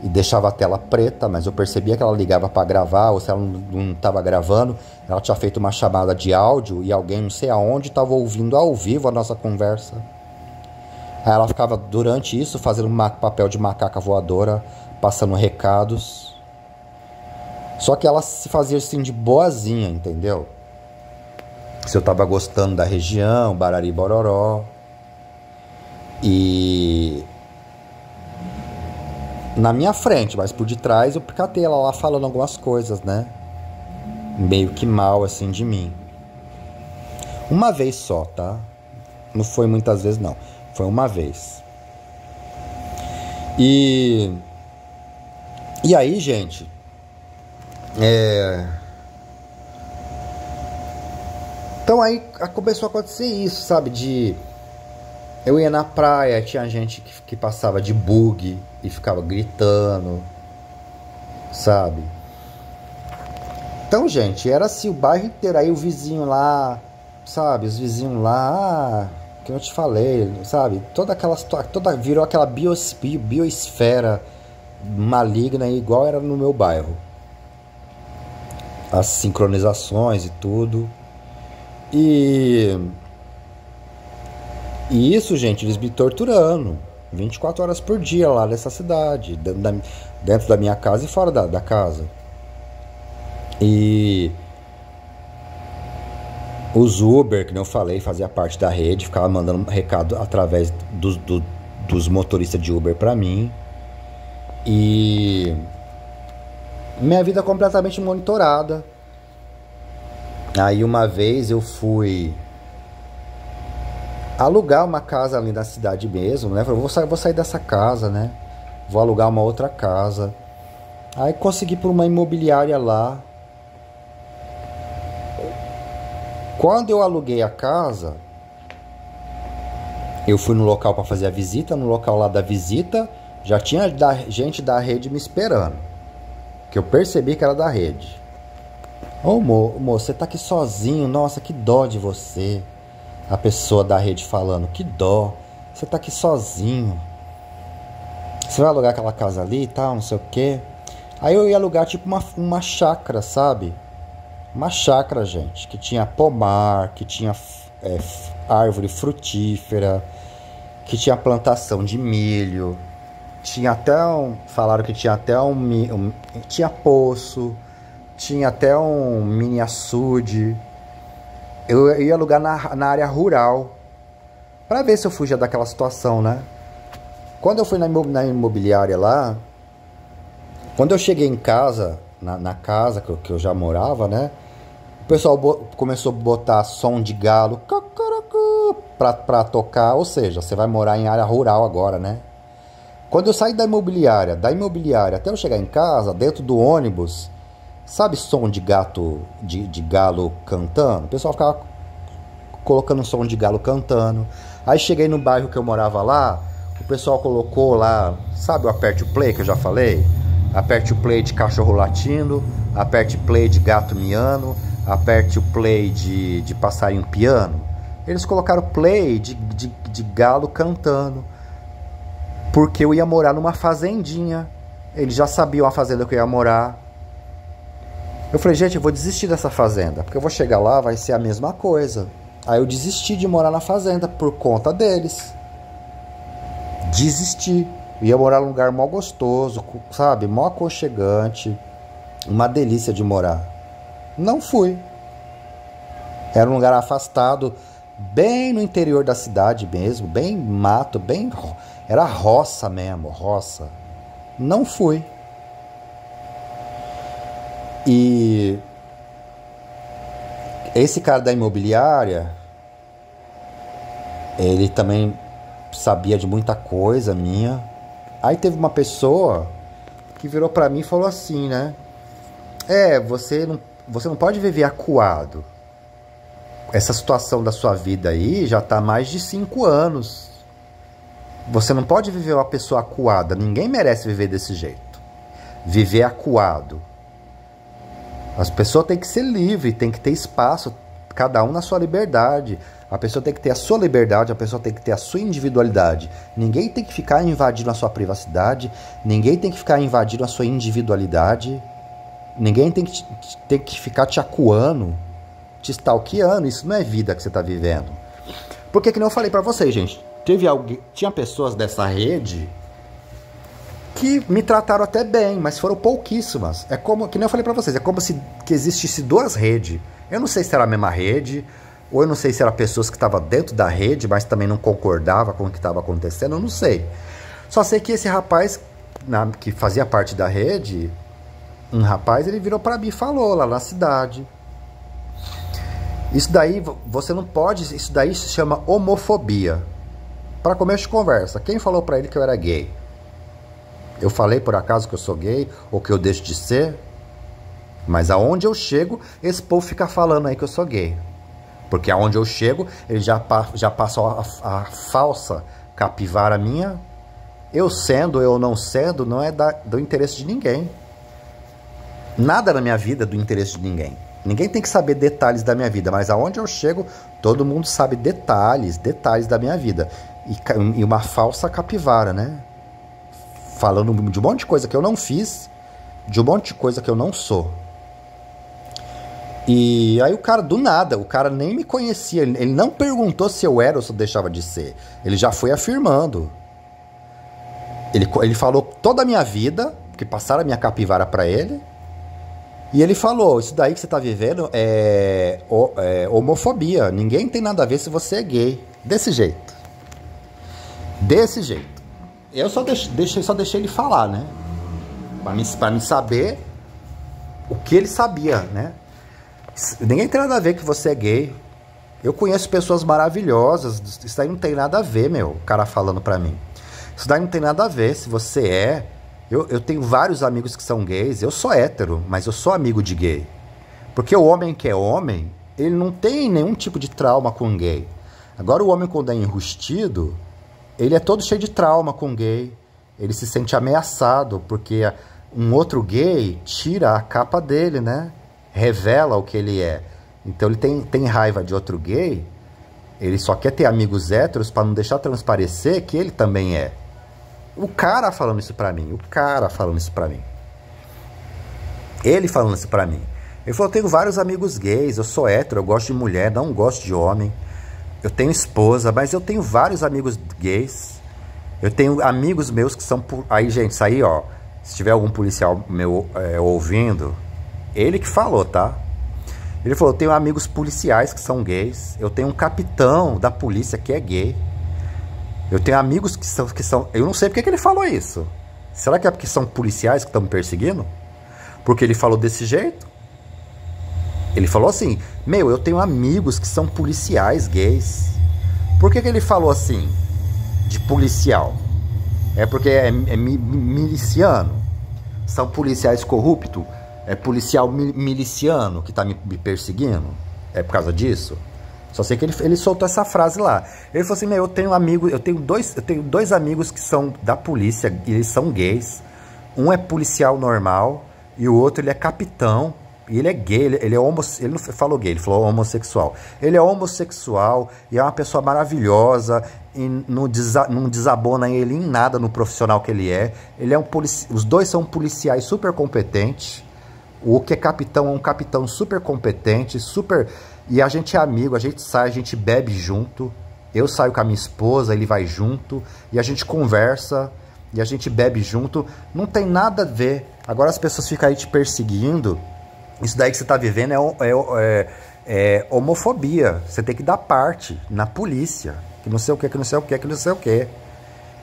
A: e deixava a tela preta, mas eu percebia que ela ligava para gravar, ou se ela não estava gravando, ela tinha feito uma chamada de áudio e alguém não sei aonde estava ouvindo ao vivo a nossa conversa. Aí ela ficava, durante isso, fazendo um papel de macaca voadora, passando recados. Só que ela se fazia assim de boazinha, entendeu? Se eu tava gostando da região, Barari Bororó. E na minha frente, mas por detrás eu catei ela lá falando algumas coisas, né? Meio que mal, assim, de mim. Uma vez só, tá? Não foi muitas vezes, não. Foi uma vez. E aí, gente, então aí começou a acontecer isso, sabe? Eu ia na praia, tinha gente que passava de bug e ficava gritando, sabe? Então, gente, era assim o bairro inteiro. Aí o vizinho lá, sabe? Os vizinhos lá, que eu te falei, sabe? Toda aquela situação, virou aquela biosfera maligna igual era no meu bairro. As sincronizações e tudo. E isso, gente, eles me torturando 24 horas por dia lá nessa cidade, dentro da minha casa e fora da casa. E os Uber, que eu falei, fazia parte da rede, ficava mandando recado através dos motoristas de Uber pra mim. E minha vida completamente monitorada. Aí uma vez eu fui alugar uma casa ali na cidade mesmo, né? Falei, vou sair dessa casa, né? Vou alugar uma outra casa. Aí consegui por uma imobiliária lá. Quando eu aluguei a casa, eu fui no local para fazer a visita. No local lá da visita, já tinha gente da rede me esperando. Que eu percebi que era da rede. Ô moço, você tá aqui sozinho. Nossa, que dó de você. A pessoa da rede falando, que dó. Você tá aqui sozinho. Você vai alugar aquela casa ali e tal, não sei o que. Aí eu ia alugar tipo uma chácara, sabe? Uma chácara, gente, que tinha pomar, que tinha árvore frutífera, que tinha plantação de milho, tinha até falaram que tinha até tinha poço, tinha até um mini açude. Eu ia alugar na área rural, para ver se eu fugia daquela situação, né? Quando eu fui na imobiliária lá, quando eu cheguei em casa, na casa que eu já morava, né? O pessoal começou a botar som de galo pra tocar, ou seja, você vai morar em área rural agora, né? Quando eu saí da imobiliária até eu chegar em casa, dentro do ônibus, sabe som de de galo cantando? O pessoal ficava colocando som de galo cantando. Aí cheguei no bairro que eu morava lá, o pessoal colocou lá, sabe o aperte o play que eu já falei? Aperte o play de cachorro latindo, aperte o play de gato miando, aperte o play de passarinho piano. Eles colocaram play de galo cantando, porque eu ia morar numa fazendinha. Eles já sabiam a fazenda que eu ia morar. Eu falei, gente, eu vou desistir dessa fazenda, porque eu vou chegar lá, vai ser a mesma coisa. Aí eu desisti de morar na fazenda por conta deles. Desisti. Eu ia morar num lugar mó gostoso, sabe? Mó aconchegante. Uma delícia de morar. Não fui. Era um lugar afastado, bem no interior da cidade mesmo, bem mato, bem... Era roça mesmo, roça. Não fui. E esse cara da imobiliária, ele também sabia de muita coisa minha. Aí teve uma pessoa que virou pra mim e falou assim, né? Você não pode viver acuado. Essa situação da sua vida aí já tá há mais de 5 anos. Você não pode viver uma pessoa acuada. Ninguém merece viver desse jeito. Viver acuado. As pessoas têm que ser livres, tem que ter espaço, cada um na sua liberdade. A pessoa tem que ter a sua liberdade, a pessoa tem que ter a sua individualidade. Ninguém tem que ficar invadindo a sua privacidade, ninguém tem que ficar invadindo a sua individualidade, ninguém tem que ficar te acuando, te stalkeando. Isso não é vida que você está vivendo. Porque, que nem eu falei pra vocês, gente, tinha pessoas dessa rede que me trataram até bem, mas foram pouquíssimas. É como, que nem eu falei pra vocês, é como se que existisse 2 redes. Eu não sei se era a mesma rede, ou eu não sei se eram pessoas que estavam dentro da rede, mas também não concordava com o que estava acontecendo, eu não sei. Só sei que esse rapaz, que fazia parte da rede, um rapaz, ele virou pra mim e falou lá na cidade. Isso daí, você não pode, isso daí se chama homofobia. Para começo de conversa, quem falou pra ele que eu era gay? Eu falei por acaso que eu sou gay, ou que eu deixo de ser? Mas aonde eu chego, esse povo fica falando aí que eu sou gay. Porque aonde eu chego, eles já passam a falsa capivara minha. Eu sendo, eu não sendo, não é do interesse de ninguém. Nada na minha vida é do interesse de ninguém. Ninguém tem que saber detalhes da minha vida, mas aonde eu chego, Todo mundo sabe detalhes da minha vida. E uma falsa capivara, né? Falando de um monte de coisa que eu não fiz, de um monte de coisa que eu não sou. E aí o cara, do nada, o cara nem me conhecia. Ele não perguntou se eu era ou se eu deixava de ser. Ele já foi afirmando. Ele falou toda a minha vida, porque passaram a minha capivara pra ele. E ele falou, isso daí que você tá vivendo é homofobia. Ninguém tem nada a ver se você é gay. Desse jeito. Desse jeito. Eu só deixei ele falar, né? Pra mim saber o que ele sabia, né? Ninguém tem nada a ver que você é gay. Eu conheço pessoas maravilhosas. Isso daí não tem nada a ver, meu. O cara falando pra mim. Isso daí não tem nada a ver se você é. Eu tenho vários amigos que são gays. Eu sou hétero, mas eu sou amigo de gay. Porque o homem que é homem, ele não tem nenhum tipo de trauma com gay. Agora o homem quando é enrustido, ele é todo cheio de trauma com gay. Ele se sente ameaçado, porque um outro gay tira a capa dele, né? Revela o que ele é. Então ele tem raiva de outro gay. Ele só quer ter amigos héteros para não deixar transparecer que ele também é. O cara falando isso pra mim. O cara falando isso pra mim. Ele falando isso pra mim. Ele falou, eu tenho vários amigos gays, eu sou hétero, eu gosto de mulher, não gosto de homem. Eu tenho esposa, mas eu tenho vários amigos gays. Eu tenho amigos meus que são... Aí, gente, isso aí, ó. Se tiver algum policial meu ouvindo, ele que falou, tá? Ele falou, eu tenho amigos policiais que são gays. Eu tenho um capitão da polícia que é gay. Eu tenho amigos que são... Eu não sei porque que ele falou isso. Será que é porque são policiais que estão me perseguindo? Porque ele falou desse jeito? Ele falou assim, meu, eu tenho amigos que são policiais gays. Por que ele falou assim, de policial? É porque é miliciano? São policiais corruptos? É policial miliciano que tá me perseguindo? É por causa disso? Só sei que ele soltou essa frase lá. Ele falou assim, meu, eu tenho dois amigos que são da polícia, e eles são gays. Um é policial normal e o outro ele é capitão. E ele é gay, ele não falou gay, ele falou homossexual. Ele é homossexual e é uma pessoa maravilhosa e não desabona ele em nada no profissional que ele é. Ele é os dois são policiais super competentes. O que é capitão é um capitão super competente, super... E a gente é amigo, a gente sai, a gente bebe junto. Eu saio com a minha esposa, ele vai junto. E a gente conversa, e a gente bebe junto. Não tem nada a ver. Agora as pessoas ficam aí te perseguindo. Isso daí que você está vivendo é homofobia. Você tem que dar parte na polícia. Que não sei o que, que não sei o que, que não sei o que.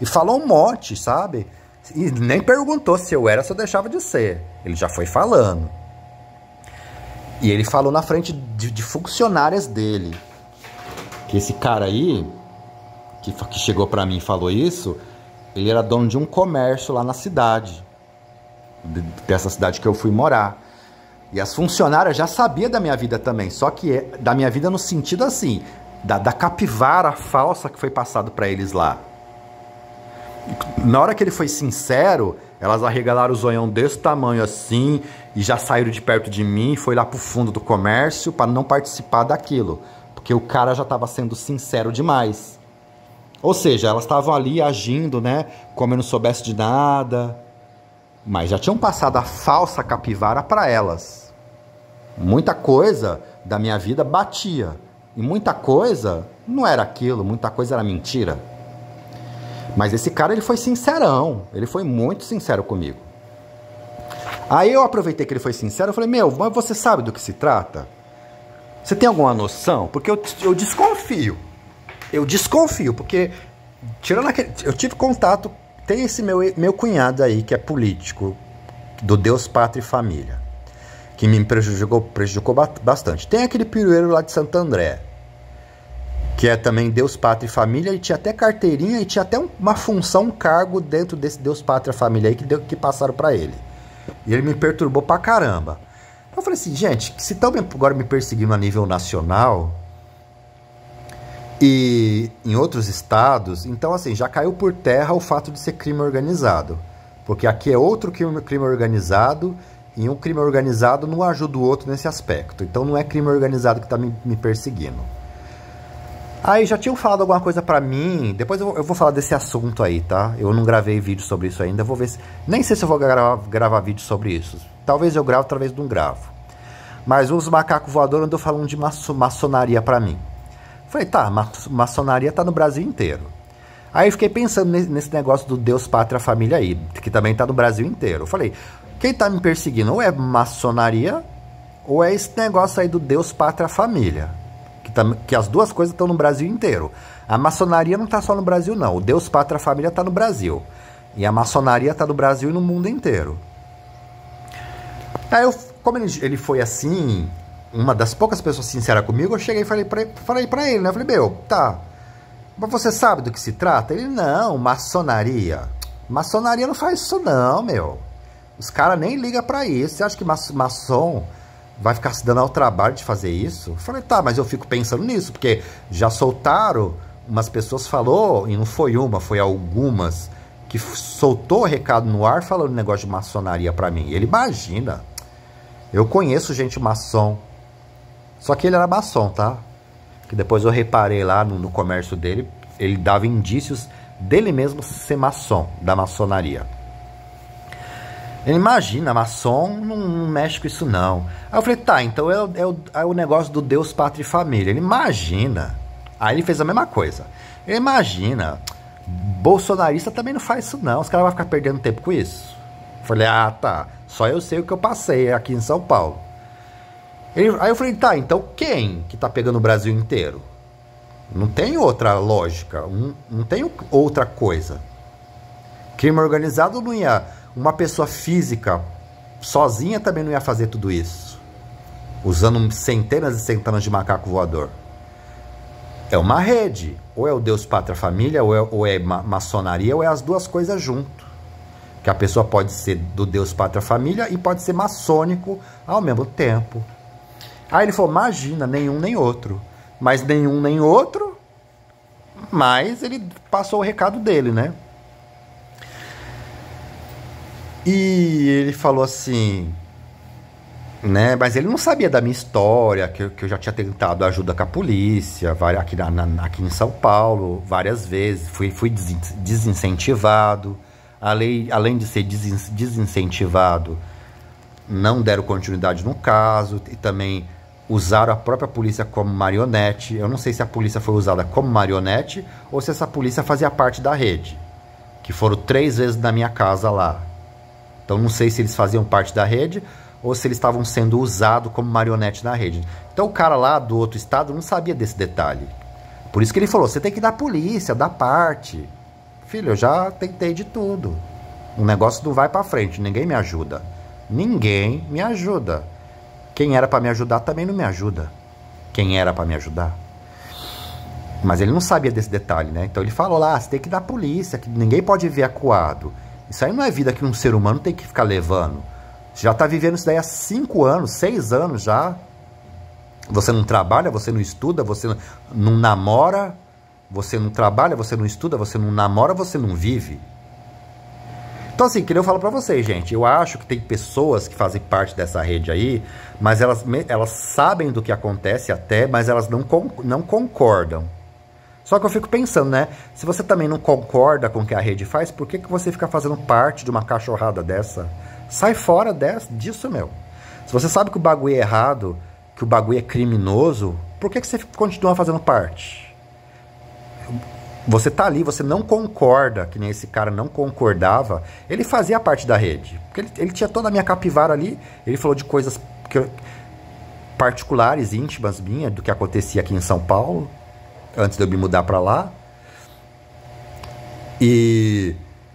A: E falou um monte, sabe? E nem perguntou se eu era, se eu deixava de ser. Ele já foi falando. E ele falou na frente de funcionárias dele. Que esse cara aí, que chegou pra mim e falou isso, ele era dono de um comércio lá na cidade. Dessa cidade que eu fui morar. E as funcionárias já sabiam da minha vida também. Só que da minha vida no sentido assim, da capivara falsa que foi passado pra eles lá. Na hora que ele foi sincero, elas arregalaram o zoião desse tamanho assim e já saíram de perto de mim, foi lá pro fundo do comércio para não participar daquilo, porque o cara já estava sendo sincero demais. Ou seja, elas estavam ali agindo, né, como eu não soubesse de nada, mas já tinham passado a falsa capivara para elas. Muita coisa da minha vida batia e muita coisa não era aquilo, muita coisa era mentira. Mas esse cara, ele foi sincerão. Ele foi muito sincero comigo. Aí eu aproveitei que ele foi sincero. Eu falei, meu, mas você sabe do que se trata? Você tem alguma noção? Porque eu desconfio. Eu desconfio, porque tirando aquele, eu tive contato. Tem esse meu cunhado aí, que é político, do Deus, Pátria e Família, que me prejudicou bastante. Tem aquele pirueiro lá de Santo André, que é também Deus, Pátria e Família, e tinha até carteirinha, e tinha até uma função, um cargo dentro desse Deus, Pátria e Família aí que passaram pra ele. E ele me perturbou pra caramba. Eu falei assim, gente, se estão agora me perseguindo a nível nacional e em outros estados, então assim, já caiu por terra o fato de ser crime organizado. Porque aqui é outro crime organizado, e um crime organizado não ajuda o outro nesse aspecto. Então não é crime organizado que tá me perseguindo. Aí já tinham falado alguma coisa pra mim. Depois eu vou falar desse assunto aí, tá? Eu não gravei vídeo sobre isso ainda. Vou ver se... Nem sei se eu vou gravar vídeo sobre isso. Talvez eu gravo, talvez não gravo. Mas os macacos voadores andam falando de maçonaria pra mim. Falei, tá, maçonaria tá no Brasil inteiro. Aí eu fiquei pensando nesse negócio do Deus, Pátria, Família aí, que também tá no Brasil inteiro. Eu falei, quem tá me perseguindo ou é maçonaria ou é esse negócio aí do Deus, Pátria, Família. Que as duas coisas estão no Brasil inteiro. A maçonaria não tá só no Brasil, não. O Deus, Pátria, Família tá no Brasil. E a maçonaria tá no Brasil e no mundo inteiro. Aí como ele foi assim, uma das poucas pessoas sinceras comigo, eu cheguei e falei pra ele, né? Eu falei, meu, tá, mas você sabe do que se trata? Ele, não, maçonaria. Maçonaria não faz isso não, meu. Os caras nem ligam pra isso. Você acha que maçom vai ficar se dando ao trabalho de fazer isso? Eu falei, tá, mas eu fico pensando nisso, porque já soltaram, umas pessoas falou, e não foi uma, foi algumas, que soltou recado no ar falando negócio de maçonaria pra mim. Ele imagina. Eu conheço gente maçom. Só que ele era maçom, tá? Que depois eu reparei lá no comércio dele, ele dava indícios dele mesmo ser maçom, da maçonaria. Ele imagina, maçom não mexe com isso não. Aí eu falei, tá, então é o negócio do Deus, Pátria e Família. Ele imagina. Aí ele fez a mesma coisa. Ele imagina, bolsonarista também não faz isso não. Os caras vão ficar perdendo tempo com isso. Eu falei, ah, tá. Só eu sei o que eu passei aqui em São Paulo. Aí eu falei, tá, então quem que tá pegando o Brasil inteiro? Não tem outra lógica, não tem outra coisa. Crime organizado não ia... Uma pessoa física, sozinha, também não ia fazer tudo isso. Usando centenas e centenas de macaco voador. É uma rede. Ou é o Deus, Pátria, Família, ou é maçonaria, ou é as duas coisas junto. Que a pessoa pode ser do Deus, Pátria, Família e pode ser maçônico ao mesmo tempo. Aí ele falou, imagina, nenhum nem outro. Mas nenhum nem outro, mas ele passou o recado dele, né? E ele falou assim, né? Mas ele não sabia da minha história, que eu já tinha tentado ajuda com a polícia, aqui em São Paulo, várias vezes. Fui desincentivado. Além de ser desincentivado, não deram continuidade no caso e também usaram a própria polícia como marionete. Eu não sei se a polícia foi usada como marionete ou se essa polícia fazia parte da rede, que foram 3 vezes na minha casa lá. Então não sei se eles faziam parte da rede ou se eles estavam sendo usados como marionete na rede. Então o cara lá do outro estado não sabia desse detalhe. Por isso que ele falou, você tem que ir da polícia, da parte. Filho, eu já tentei de tudo. O negócio não vai pra frente, ninguém me ajuda. Ninguém me ajuda. Quem era pra me ajudar também não me ajuda. Quem era pra me ajudar. Mas ele não sabia desse detalhe, né? Então ele falou lá, você tem que ir da polícia, que ninguém pode ver acuado. Isso aí não é vida que um ser humano tem que ficar levando. Você já tá vivendo isso daí há 5 anos, 6 anos já. Você não trabalha, você não estuda, você não namora. Você não trabalha, você não estuda, você não namora, você não vive. Então assim, que eu falo pra vocês, gente, eu acho que tem pessoas que fazem parte dessa rede aí, mas elas sabem do que acontece até, mas elas não concordam. Só que eu fico pensando, né, se você também não concorda com o que a rede faz, por que você fica fazendo parte de uma cachorrada dessa? Sai fora disso, meu. Se você sabe que o bagulho é errado, que o bagulho é criminoso, por que você continua fazendo parte? Você tá ali, você não concorda, que nem esse cara não concordava, ele fazia parte da rede. Porque ele tinha toda a minha capivara ali, ele falou de coisas particulares, íntimas minhas, do que acontecia aqui em São Paulo, antes de eu me mudar pra lá.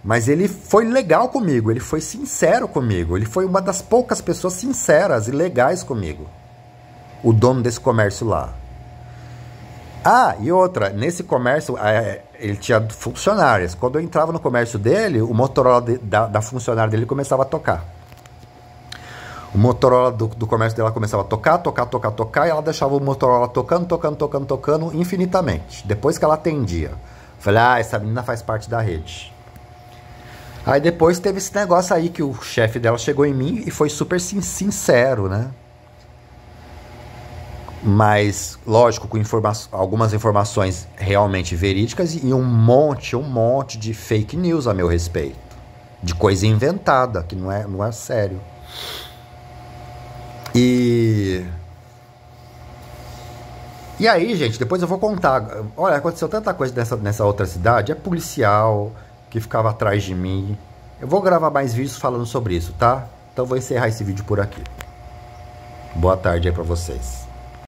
A: Mas ele foi legal comigo, ele foi sincero comigo, ele foi uma das poucas pessoas sinceras e legais comigo. O dono desse comércio lá. Ah, e outra, nesse comércio, ele tinha funcionárias. Quando eu entrava no comércio dele, o Motorola da funcionária dele começava a tocar. O Motorola do comércio dela começava a tocar, e ela deixava o Motorola tocando infinitamente. Depois que ela atendia. Falei, essa menina faz parte da rede. Aí depois teve esse negócio aí que o chefe dela chegou em mim e foi super sincero, né? Mas, lógico, com algumas informações realmente verídicas e um monte de fake news a meu respeito. De coisa inventada, que não é sério. E aí, gente, depois eu vou contar. Olha, aconteceu tanta coisa nessa outra cidade. É policial que ficava atrás de mim. Eu vou gravar mais vídeos falando sobre isso, tá? Então vou encerrar esse vídeo por aqui. Boa tarde aí pra vocês.